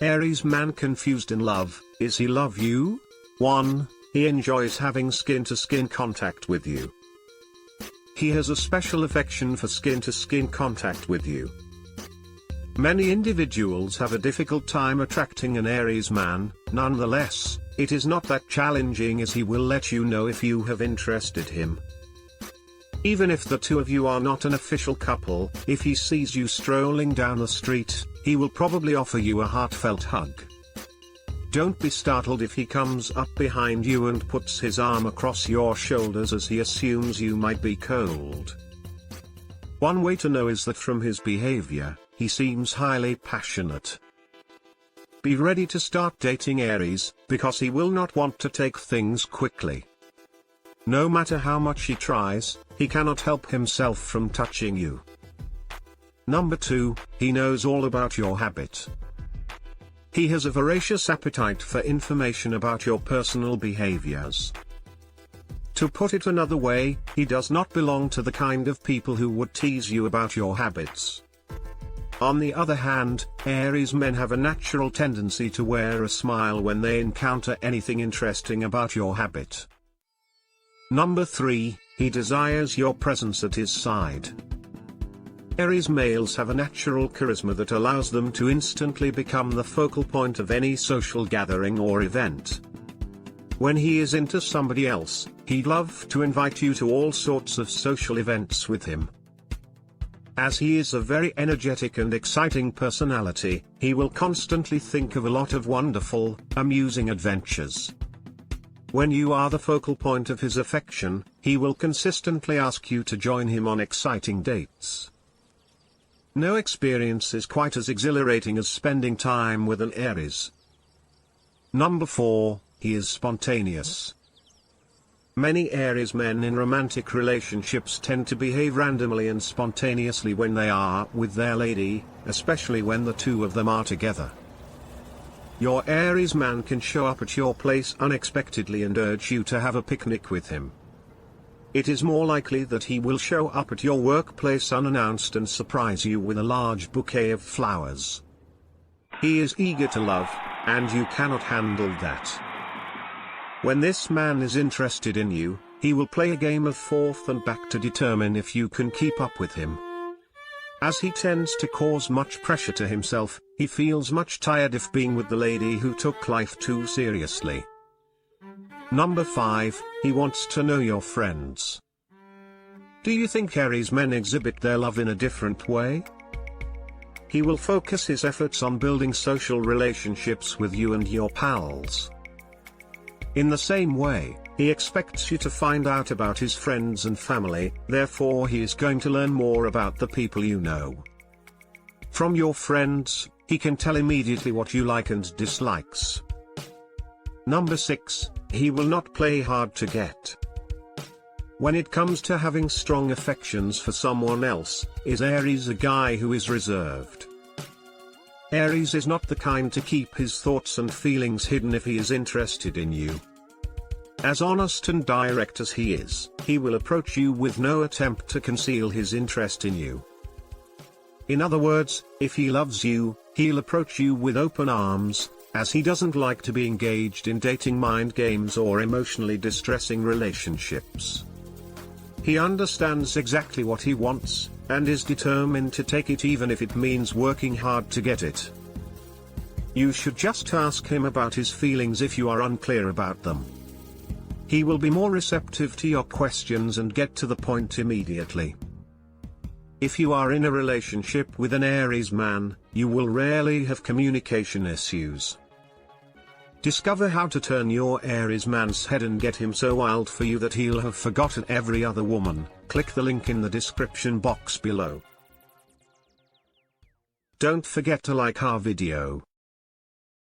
Aries man confused in love. Is he love you? 1. He enjoys having skin-to-skin contact with you. He has a special affection for skin-to-skin contact with you. Many individuals have a difficult time attracting an Aries man. Nonetheless, it is not that challenging, as he will let you know if you have interested him. Even if the two of you are not an official couple, if he sees you strolling down the street, he will probably offer you a heartfelt hug. Don't be startled if he comes up behind you and puts his arm across your shoulders, as he assumes you might be cold. One way to know is that from his behavior, he seems highly passionate. Be ready to start dating Aries, because he will not want to take things quickly. No matter how much he tries, he cannot help himself from touching you. Number 2, he knows all about your habit. He has a voracious appetite for information about your personal behaviors. To put it another way, he does not belong to the kind of people who would tease you about your habits. On the other hand, Aries men have a natural tendency to wear a smile when they encounter anything interesting about your habit. Number 3, he desires your presence at his side. Aries males have a natural charisma that allows them to instantly become the focal point of any social gathering or event. When he is into somebody else, he'd love to invite you to all sorts of social events with him. As he is a very energetic and exciting personality, he will constantly think of a lot of wonderful, amusing adventures. When you are the focal point of his affection, he will consistently ask you to join him on exciting dates. No experience is quite as exhilarating as spending time with an Aries. Number 4, he is spontaneous. Many Aries men in romantic relationships tend to behave randomly and spontaneously when they are with their lady, especially when the two of them are together. Your Aries man can show up at your place unexpectedly and urge you to have a picnic with him. It is more likely that he will show up at your workplace unannounced and surprise you with a large bouquet of flowers. He is eager to love, and you cannot handle that. When this man is interested in you, he will play a game of forth and back to determine if you can keep up with him. As he tends to cause much pressure to himself, he feels much tired of being with the lady who took life too seriously. Number 5, he wants to know your friends. Do you think Aries men exhibit their love in a different way? He will focus his efforts on building social relationships with you and your pals. In the same way, he expects you to find out about his friends and family, therefore he is going to learn more about the people you know. From your friends, he can tell immediately what you like and dislikes. Number 6, he will not play hard to get. When it comes to having strong affections for someone else, is Aries a guy who is reserved? Aries is not the kind to keep his thoughts and feelings hidden if he is interested in you. As honest and direct as he is, he will approach you with no attempt to conceal his interest in you. In other words, if he loves you, he'll approach you with open arms, as he doesn't like to be engaged in dating mind games or emotionally distressing relationships. He understands exactly what he wants, and is determined to take it even if it means working hard to get it. You should just ask him about his feelings if you are unclear about them. He will be more receptive to your questions and get to the point immediately. If you are in a relationship with an Aries man, you will rarely have communication issues. Discover how to turn your Aries man's head and get him so wild for you that he'll have forgotten every other woman. Click the link in the description box below. Don't forget to like our video.